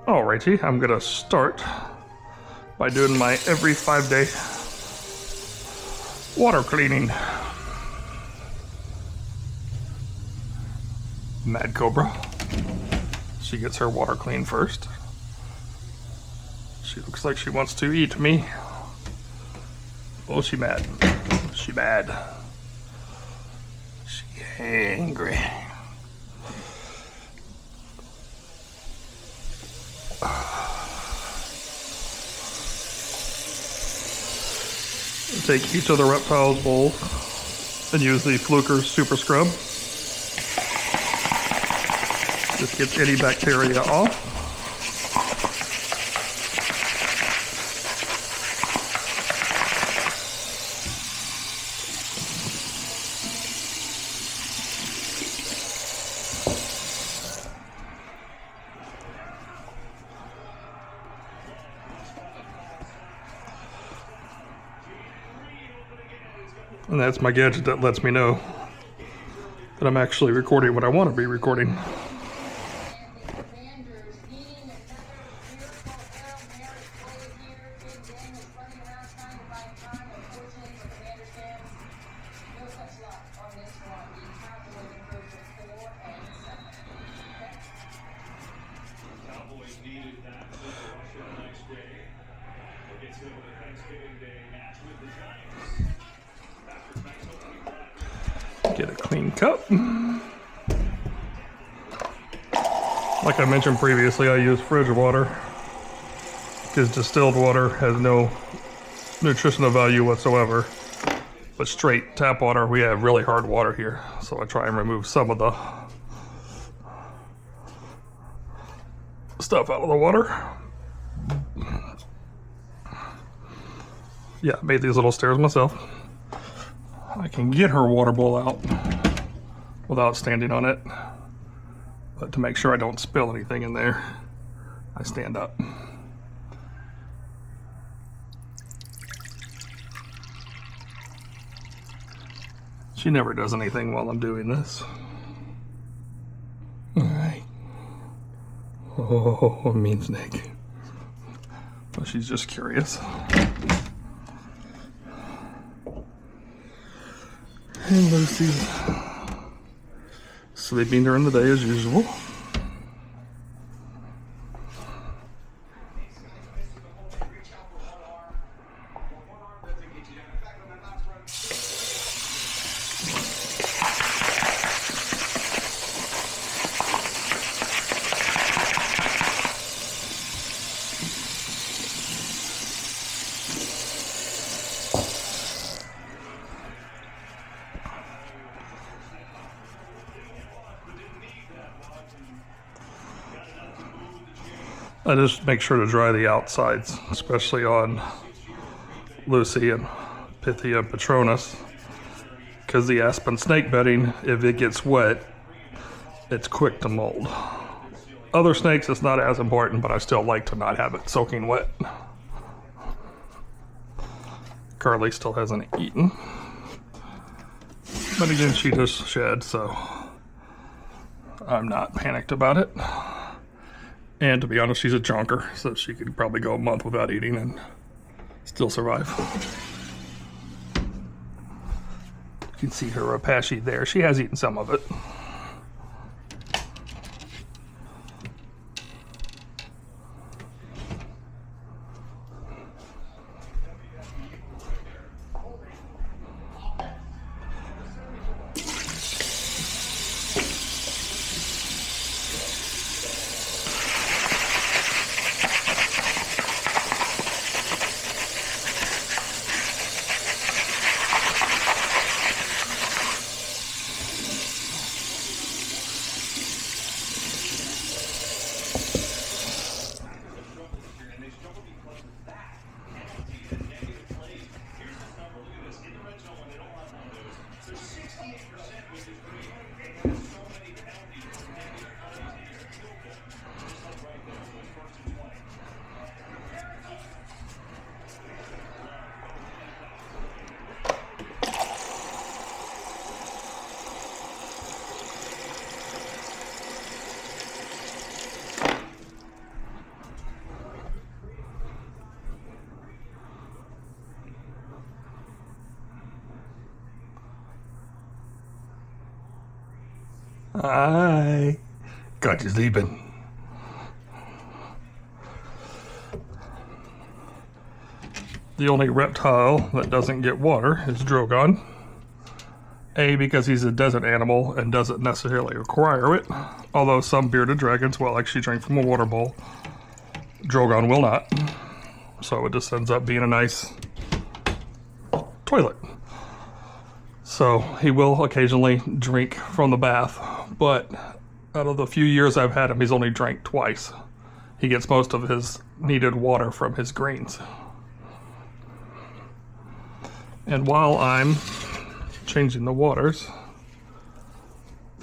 Alrighty, I'm gonna start by doing my every 5-day water cleaning. Mad Cobra. She gets her water clean first. She looks like she wants to eat me. Oh, she mad. She mad. She angry. Take each of the Reptiles bowl and use the Fluker Super Scrub. Just gets any bacteria off. And that's my gadget that lets me know that I'm actually recording what I want to be recording. Get a clean cup. Like I mentioned previously, I use fridge water because distilled water has no nutritional value whatsoever. But straight tap water, we have really hard water here, so I try and remove some of the stuff out of the water. Yeah, I made these little stairs myself. I can get her water bowl out without standing on it, but to make sure I don't spill anything in there, I stand up. She never does anything while I'm doing this. Alright. Oh, mean snake. Well, she's just curious. And Lucy's sleeping during the day as usual. I just make sure to dry the outsides, especially on Lucy and Pythia and Patronus, because the aspen snake bedding, if it gets wet, it's quick to mold. Other snakes, it's not as important, but I still like to not have it soaking wet. Carly still hasn't eaten, but again, she just shed, so I'm not panicked about it. And to be honest, she's a chonker, so she could probably go a month without eating and still survive. You can see her Apache there. She has eaten some of it. Hi. Got you sleeping. The only reptile that doesn't get water is Drogon. A, because he's a desert animal and doesn't necessarily require it. Although some bearded dragons will actually drink from a water bowl. Drogon will not. So it just ends up being a nice toilet. So he will occasionally drink from the bath, but out of the few years I've had him, he's only drank twice. He gets most of his needed water from his greens. And while I'm changing the waters,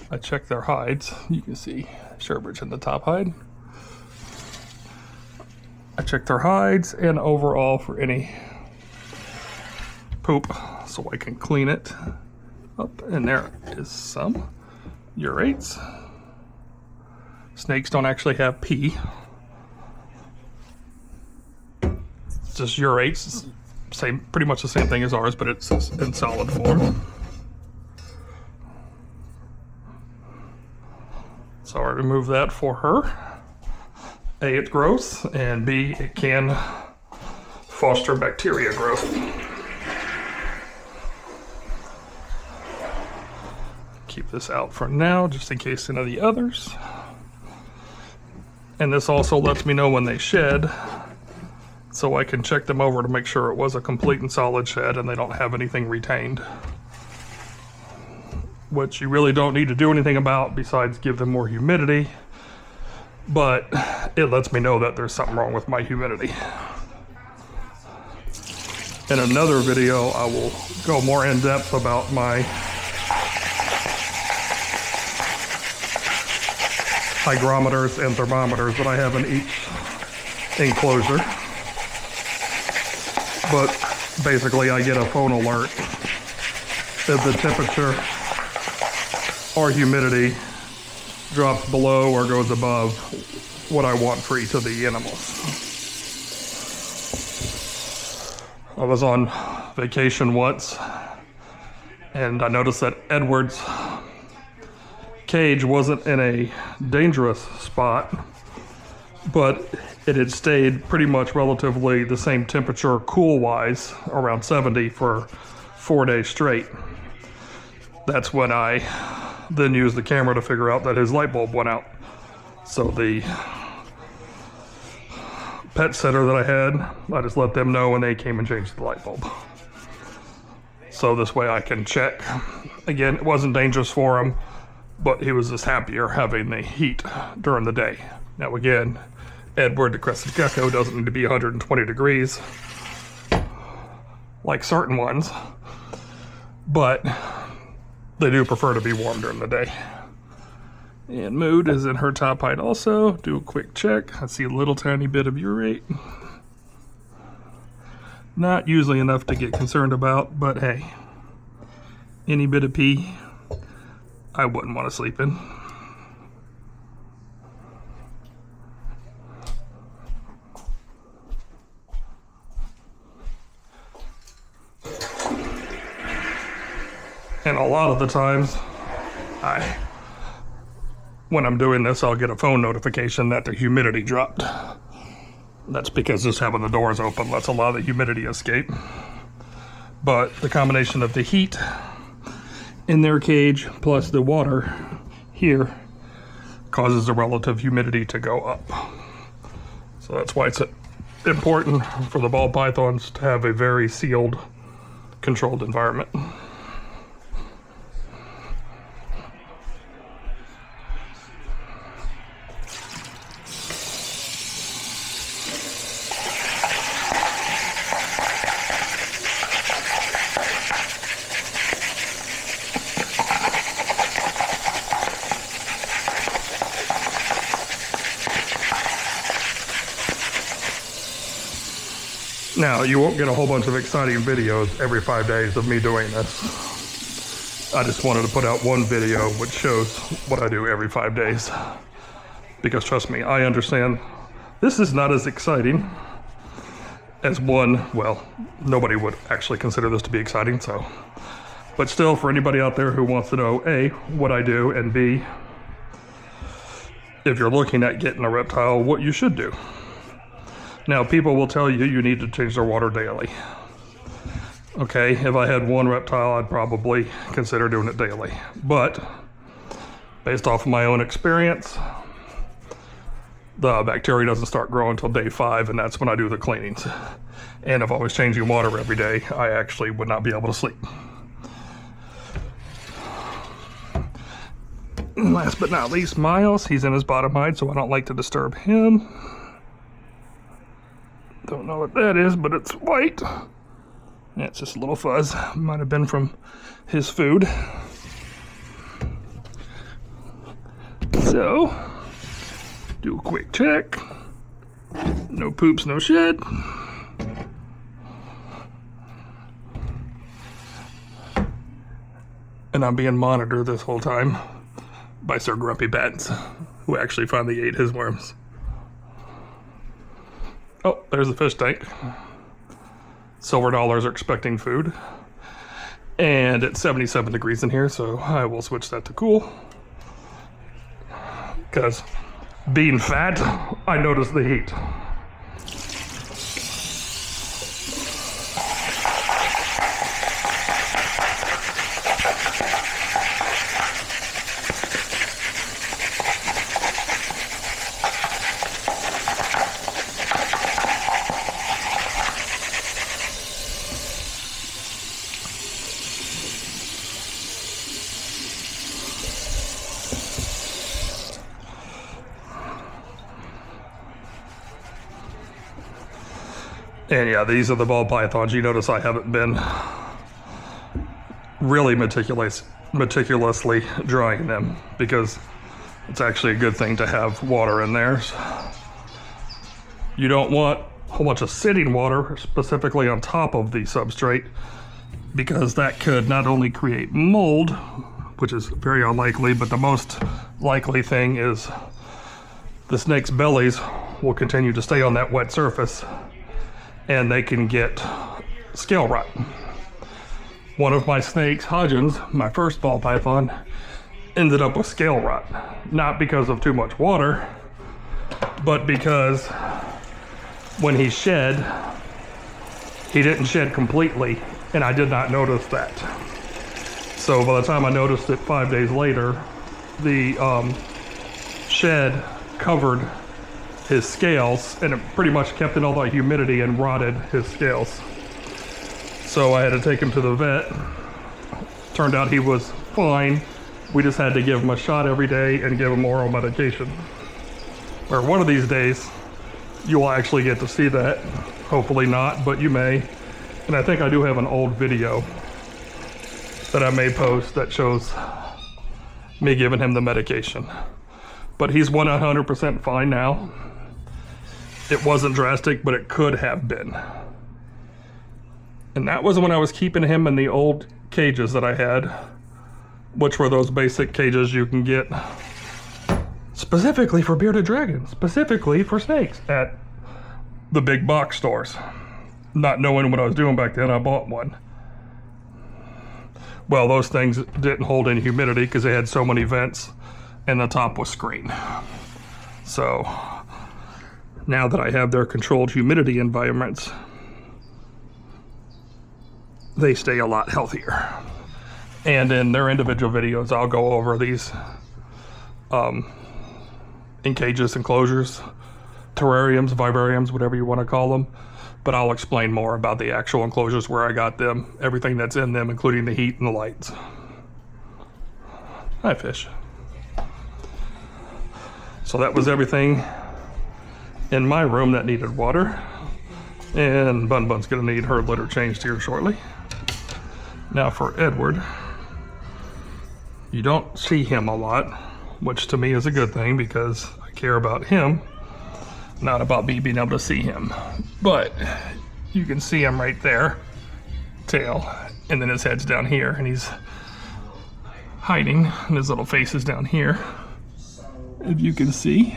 I check their hides. You can see Sherbridge in the top hide. I check their hides and overall for any poop so I can clean it up. And there is some urates. Snakes don't actually have pee. It's just urates. Same, pretty much the same thing as ours, but it's in solid form. So I remove that for her. A, it's gross, and B, it can foster bacteria growth. Keep this out for now, just in case any of the others. And this also lets me know when they shed, so I can check them over to make sure it was a complete and solid shed and they don't have anything retained. Which you really don't need to do anything about besides give them more humidity, but it lets me know that there's something wrong with my humidity. In another video, I will go more in depth about my hygrometers and thermometers that I have in each enclosure. But basically I get a phone alert if the temperature or humidity drops below or goes above what I want for each of the animals. I was on vacation once and I noticed that Edward's cage wasn't in a dangerous spot, but it had stayed pretty much relatively the same temperature cool-wise, around 70 for 4 days straight. That's when I then used the camera to figure out that his light bulb went out. So the pet sitter that I had, I just let them know when they came and changed the light bulb. So this way I can check. Again, it wasn't dangerous for him, but he was just happier having the heat during the day. Now again, Edward the crested gecko doesn't need to be 120 degrees like certain ones, but they do prefer to be warm during the day. And Mood is in her top height also. Do a quick check. I see a little tiny bit of urate. Not usually enough to get concerned about, but hey, any bit of pee I wouldn't want to sleep in. And a lot of the times, when I'm doing this, I'll get a phone notification that the humidity dropped. That's because just having the doors open lets a lot of the humidity escape. But the combination of the heat in their cage plus the water here causes the relative humidity to go up. So that's why it's important for the ball pythons to have a very sealed, controlled environment. Now, you won't get a whole bunch of exciting videos every 5 days of me doing this. I just wanted to put out one video which shows what I do every 5 days. Because trust me, I understand this is not as exciting as one, well, nobody would actually consider this to be exciting, so. But still, for anybody out there who wants to know, A, what I do, and B, if you're looking at getting a reptile, what you should do. Now, people will tell you need to change their water daily. Okay, if I had one reptile, I'd probably consider doing it daily. But based off of my own experience, the bacteria doesn't start growing until day 5, and that's when I do the cleanings. And if I was changing water every day, I actually would not be able to sleep. And last but not least, Miles. He's in his bottom hide, so I don't like to disturb him. Don't know what that is, but it's white. Yeah, it's just a little fuzz. Might have been from his food. So, do a quick check. No poops, no shed. And I'm being monitored this whole time by Sir Grumpy Bats, who actually finally ate his worms. Oh, there's the fish tank. Silver dollars are expecting food. And it's 77 degrees in here, so I will switch that to cool. Because being fat, I notice the heat. And yeah, these are the ball pythons. You notice I haven't been really meticulously drying them, because it's actually a good thing to have water in there. You don't want a whole bunch of sitting water, specifically on top of the substrate, because that could not only create mold, which is very unlikely, but the most likely thing is the snake's bellies will continue to stay on that wet surface, and they can get scale rot. One of my snakes, Hodgins, my first ball python, ended up with scale rot. Not because of too much water, but because when he shed, he didn't shed completely, and I did not notice that. So by the time I noticed it 5 days later, the shed covered his scales, and it pretty much kept in all the humidity and rotted his scales. So I had to take him to the vet. Turned out he was fine. We just had to give him a shot every day and give him oral medication. Or one of these days, you will actually get to see that. Hopefully not, but you may. And I think I do have an old video that I may post that shows me giving him the medication. But he's 100% fine now. It wasn't drastic, but it could have been. And that was when I was keeping him in the old cages that I had, which were those basic cages you can get specifically for bearded dragons, specifically for snakes at the big box stores. Not knowing what I was doing back then, I bought one. Well, those things didn't hold any humidity because they had so many vents, and the top was screened. So now that I have their controlled humidity environments, they stay a lot healthier. And in their individual videos, I'll go over these in cages, enclosures, terrariums, vivariums, whatever you want to call them. But I'll explain more about the actual enclosures, where I got them, everything that's in them, including the heat and the lights. Hi, fish. So that was everything in my room that needed water. And Bun Bun's gonna need her litter changed here shortly. Now for Edward, you don't see him a lot, which to me is a good thing because I care about him, not about me being able to see him. But you can see him right there, tail, and then his head's down here, and he's hiding, and his little face is down here, if you can see.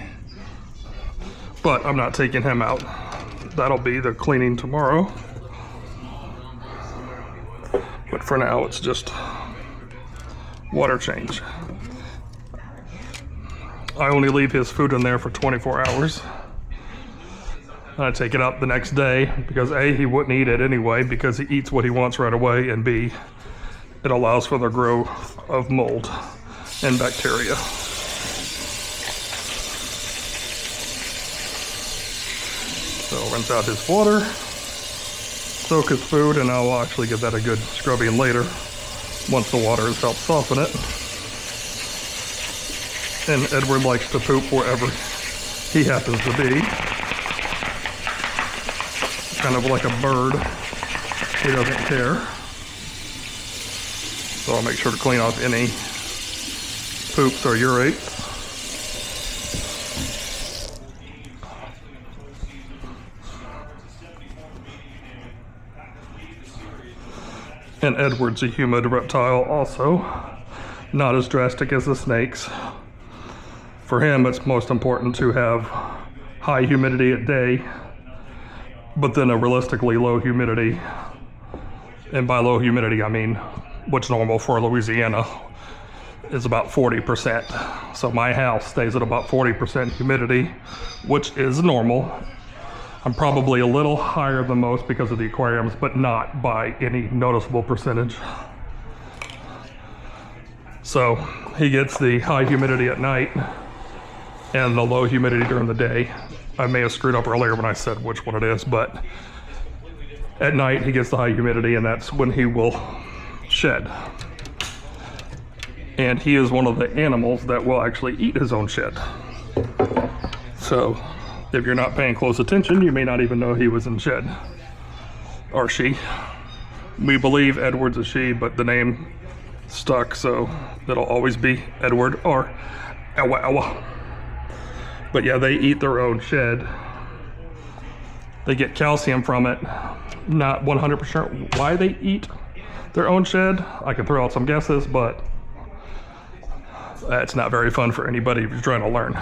But I'm not taking him out. That'll be the cleaning tomorrow. But for now, it's just water change. I only leave his food in there for 24 hours. I take it out the next day because A, he wouldn't eat it anyway because he eats what he wants right away, and B, it allows for the growth of mold and bacteria. So rinse out his water, soak his food, and I'll actually give that a good scrubbing later once the water has helped soften it. And Edward likes to poop wherever he happens to be. Kind of like a bird. He doesn't care. So I'll make sure to clean off any poops or urates. And Edward's a humid reptile also. Not as drastic as the snakes. For him, it's most important to have high humidity at day, but then a realistically low humidity. And by low humidity, I mean what's normal for Louisiana is about 40%. So my house stays at about 40% humidity, which is normal. I'm probably a little higher than most because of the aquariums, but not by any noticeable percentage. So he gets the high humidity at night and the low humidity during the day. I may have screwed up earlier when I said which one it is, but at night he gets the high humidity, and that's when he will shed. And he is one of the animals that will actually eat his own shed. So if you're not paying close attention, you may not even know he was in shed. Or she. We believe Edward's a she, but the name stuck, so it'll always be Edward or Awa Awa. But yeah, they eat their own shed. They get calcium from it. Not 100% why they eat their own shed. I can throw out some guesses, but that's not very fun for anybody who's trying to learn.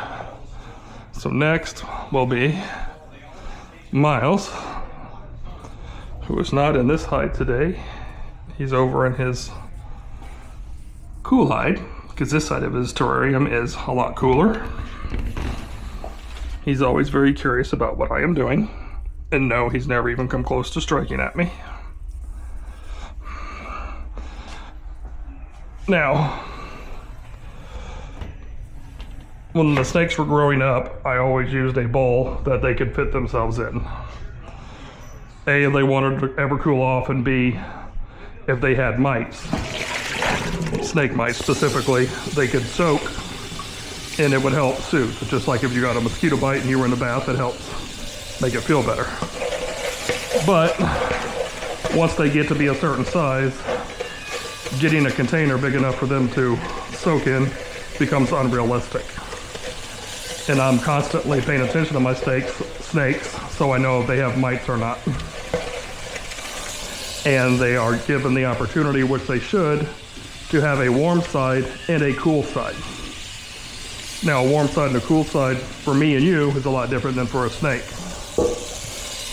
So next will be Miles, who is not in this hide today. He's over in his cool hide, because this side of his terrarium is a lot cooler. He's always very curious about what I am doing. And no, he's never even come close to striking at me. Now, when the snakes were growing up, I always used a bowl that they could fit themselves in. A, they wanted to ever cool off, and B, if they had mites, snake mites specifically, they could soak and it would help soothe. Just like if you got a mosquito bite and you were in the bath, it helps make it feel better. But once they get to be a certain size, getting a container big enough for them to soak in becomes unrealistic. And I'm constantly paying attention to my snakes, so I know if they have mites or not. And they are given the opportunity, which they should, to have a warm side and a cool side. Now, a warm side and a cool side for me and you is a lot different than for a snake.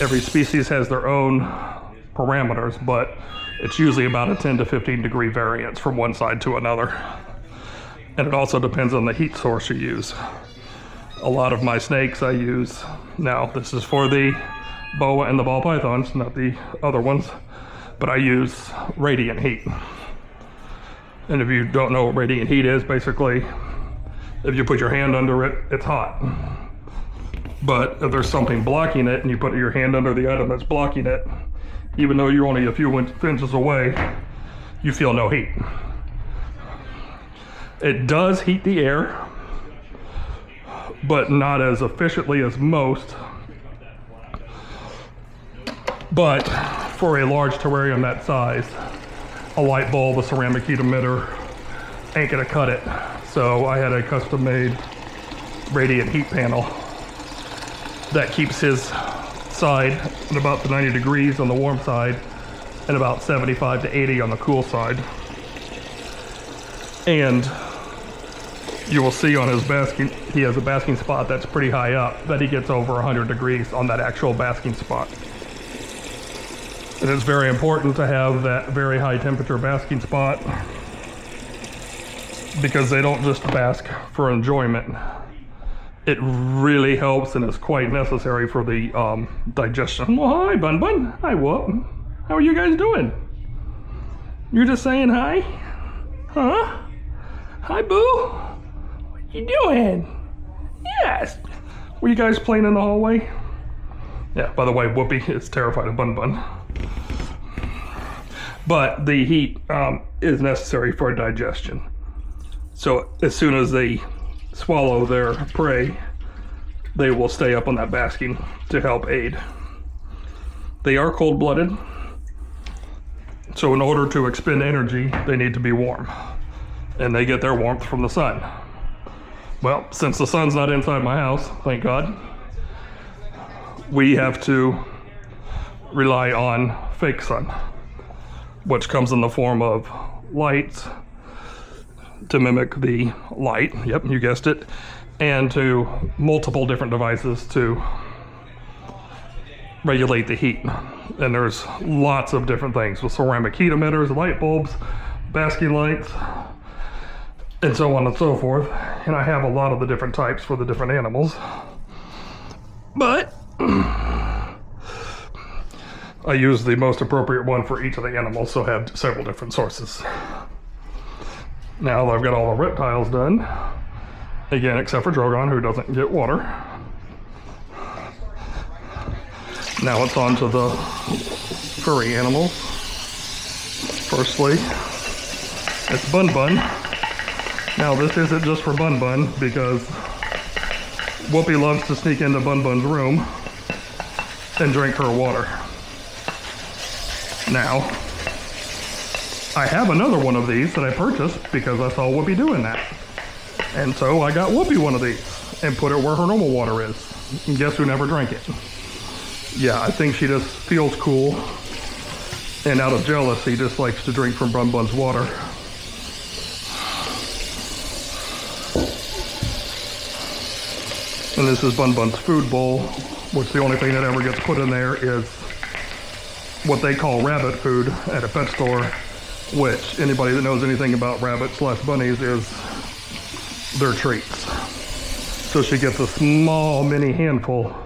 Every species has their own parameters, but it's usually about a 10 to 15 degree variance from one side to another. And it also depends on the heat source you use. A lot of my snakes I use, now this is for the boa and the ball pythons, not the other ones, but I use radiant heat. And if you don't know what radiant heat is, basically, if you put your hand under it, it's hot. But if there's something blocking it and you put your hand under the item that's blocking it, even though you're only a few inches away, you feel no heat. It does heat the air, but not as efficiently as most. But for a large terrarium that size, a light bulb, a ceramic heat emitter ain't gonna cut it. So I had a custom made radiant heat panel that keeps his side at about the 90 degrees on the warm side and about 75 to 80 on the cool side. And you will see on his basking, he has a basking spot that's pretty high up, that he gets over 100 degrees on that actual basking spot. And it's very important to have that very high temperature basking spot, because they don't just bask for enjoyment. It really helps and is quite necessary for the digestion. Well, hi, Bun Bun. Hi, Whoop. How are you guys doing? You're just saying hi? Huh? Hi, Boo. What you doing? Yes. Were you guys playing in the hallway? Yeah, by the way, Whoopi is terrified of Bun Bun. But the heat is necessary for digestion. So as soon as they swallow their prey, they will stay up on that basking to help aid. They are cold-blooded, so in order to expend energy, they need to be warm. And they get their warmth from the sun. Well, since the sun's not inside my house, thank God, we have to rely on fake sun, which comes in the form of lights to mimic the light, yep, you guessed it, and to multiple different devices to regulate the heat. And there's lots of different things with ceramic heat emitters, light bulbs, basking lights, and so on and so forth. And I have a lot of the different types for the different animals. But I use the most appropriate one for each of the animals, so I have several different sources. Now that I've got all the reptiles done, again, except for Drogon, who doesn't get water. Now it's on to the furry animals. Firstly, it's Bun Bun. Now this isn't just for Bun Bun, because Whoopi loves to sneak into Bun Bun's room and drink her water. Now, I have another one of these that I purchased because I saw Whoopi doing that. And so I got Whoopi one of these and put it where her normal water is. And guess who never drank it? Yeah, I think she just feels cool. And out of jealousy, just likes to drink from Bun Bun's water. And this is Bun Bun's food bowl, which the only thing that ever gets put in there is what they call rabbit food at a pet store, which anybody that knows anything about rabbits/bunnies is their treats. So she gets a small mini handful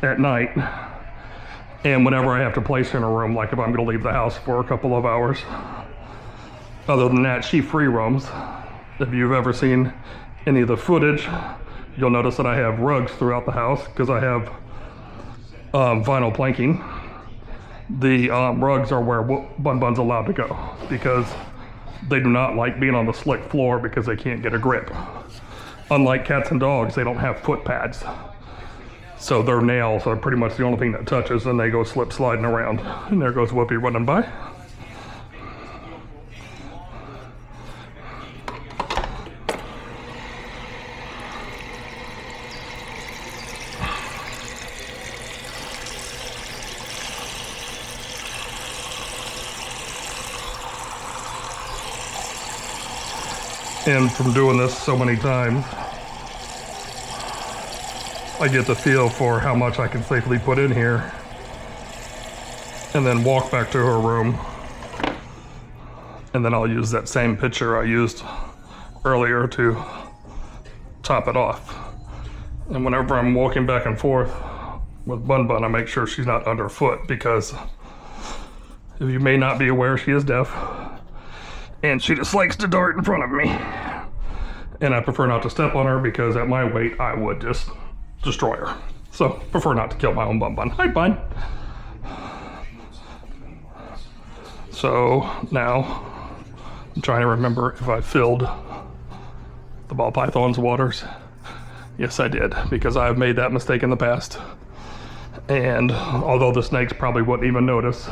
at night, and whenever I have to place her in a room, like if I'm going to leave the house for a couple of hours. Other than that, she free roams. If you've ever seen any of the footage, you'll notice that I have rugs throughout the house because I have vinyl planking. The rugs are where Bun Bun's allowed to go because they do not like being on the slick floor because they can't get a grip. Unlike cats and dogs, they don't have foot pads. So their nails are pretty much the only thing that touches, and they go slip sliding around. And there goes Whoopi running by. And from doing this so many times, I get the feel for how much I can safely put in here and then walk back to her room. And then I'll use that same pitcher I used earlier to top it off. And whenever I'm walking back and forth with Bun Bun, I make sure she's not underfoot, because if you may not be aware, she is deaf. And she just likes to dart in front of me. And I prefer not to step on her because at my weight, I would just destroy her. So, prefer not to kill my own Bun Bun. Hi, Bun. So, now, I'm trying to remember if I filled the ball python's waters. Yes, I did, because I've made that mistake in the past. And although the snakes probably wouldn't even notice,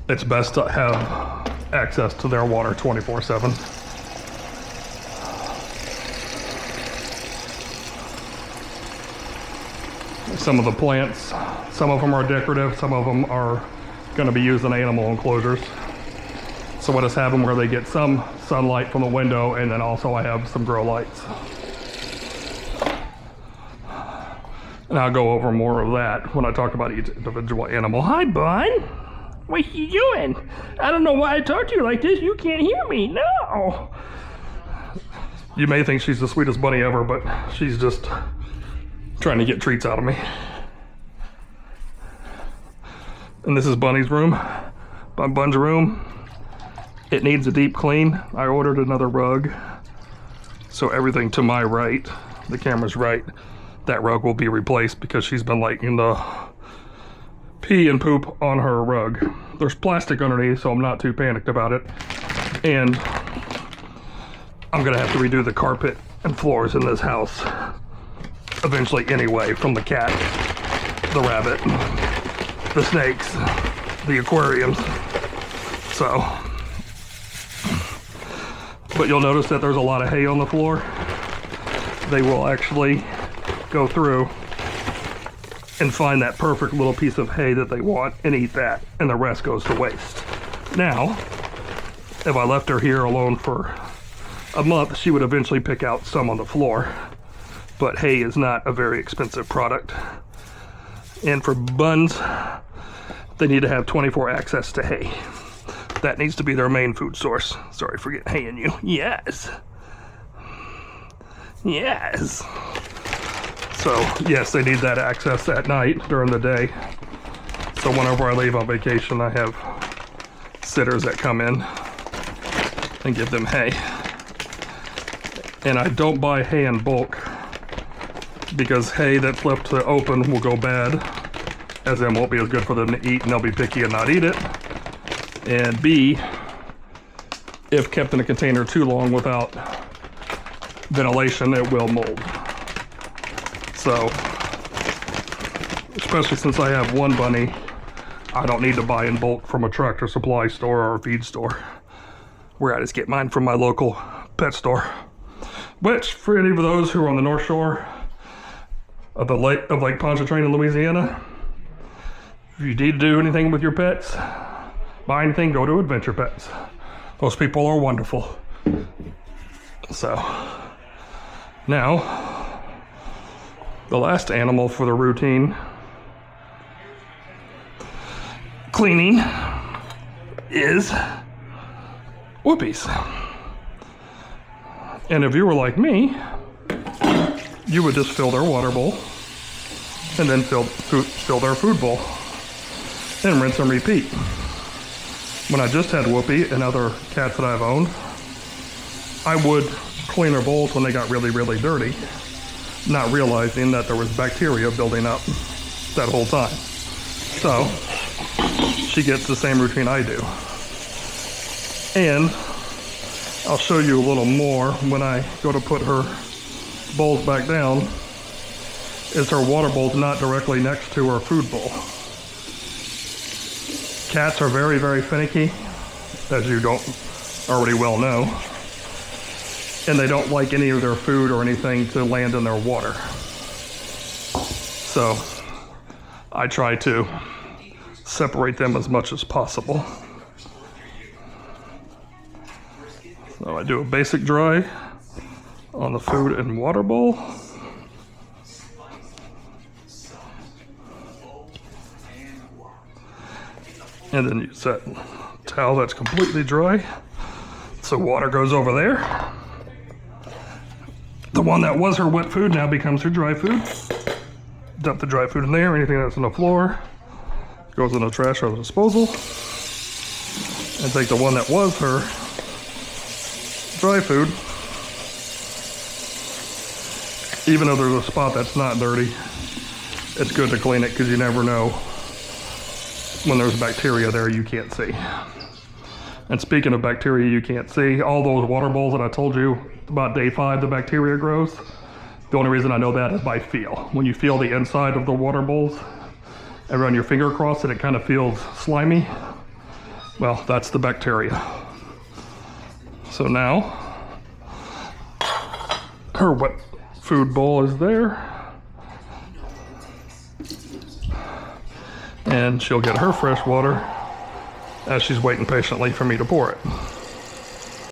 it's best to have access to their water 24/7. Some of the plants, some of them are decorative, some of them are going to be used in animal enclosures. So I just have them where they get some sunlight from the window, and then also I have some grow lights. And I'll go over more of that when I talk about each individual animal. Hi, Bun. What you doing? I don't know why I talk to you like this. You can't hear me. No. You may think she's the sweetest bunny ever, but she's just trying to get treats out of me. And this is Bunny's room, Bun's room. It needs a deep clean. I ordered another rug, so everything to my right, the camera's right, that rug will be replaced because she's been liking to pee and poop on her rug. There's plastic underneath, so I'm not too panicked about it. And I'm gonna have to redo the carpet and floors in this house eventually anyway, from the cat, the rabbit, the snakes, the aquariums. So, but you'll notice that there's a lot of hay on the floor. They will actually go through and find that perfect little piece of hay that they want and eat that, and the rest goes to waste. Now, if I left her here alone for a month, she would eventually pick out some on the floor. But hay is not a very expensive product. And for buns, they need to have 24 access to hay. That needs to be their main food source. Sorry for getting hay in you. Yes. Yes. So, yes, they need that access at night during the day. So whenever I leave on vacation, I have sitters that come in and give them hay. And I don't buy hay in bulk because hay that's left to open will go bad, as in won't be as good for them to eat, and they'll be picky and not eat it. And B, if kept in a container too long without ventilation, it will mold. So, especially since I have one bunny, I don't need to buy in bulk from a tractor supply store or a feed store, where I just get mine from my local pet store. Which, for any of those who are on the North Shore of the Lake Pontchartrain in Louisiana, if you need to do anything with your pets, buy anything, go to Adventure Pets. Those people are wonderful. So, now, the last animal for the routine cleaning is Whoopies. And if you were like me, you would just fill their water bowl and then fill their food bowl and rinse and repeat. When I just had Whoopi and other cats that I've owned, I would clean their bowls when they got really, really dirty, not realizing that there was bacteria building up that whole time. So, she gets the same routine I do. And I'll show you a little more when I go to put her bowls back down, is her water bowl's not directly next to her food bowl. Cats are very, very finicky, as you don't already well know, and they don't like any of their food or anything to land in their water. So I try to separate them as much as possible. So I do a basic dry on the food and water bowl. And then use that towel that's completely dry, so water goes over there. The one that was her wet food now becomes her dry food. Dump the dry food in there. Anything that's on the floor goes in the trash or the disposal. And take the one that was her dry food. Even though there's a spot that's not dirty, it's good to clean it because you never know when there's bacteria there you can't see. And speaking of bacteria you can't see, all those water bowls that I told you about day 5 the bacteria grows, the only reason I know that is by feel. When you feel the inside of the water bowls and run your finger across it, it kind of feels slimy. Well, that's the bacteria. So now, her wet food bowl is there. And she'll get her fresh water as she's waiting patiently for me to pour it.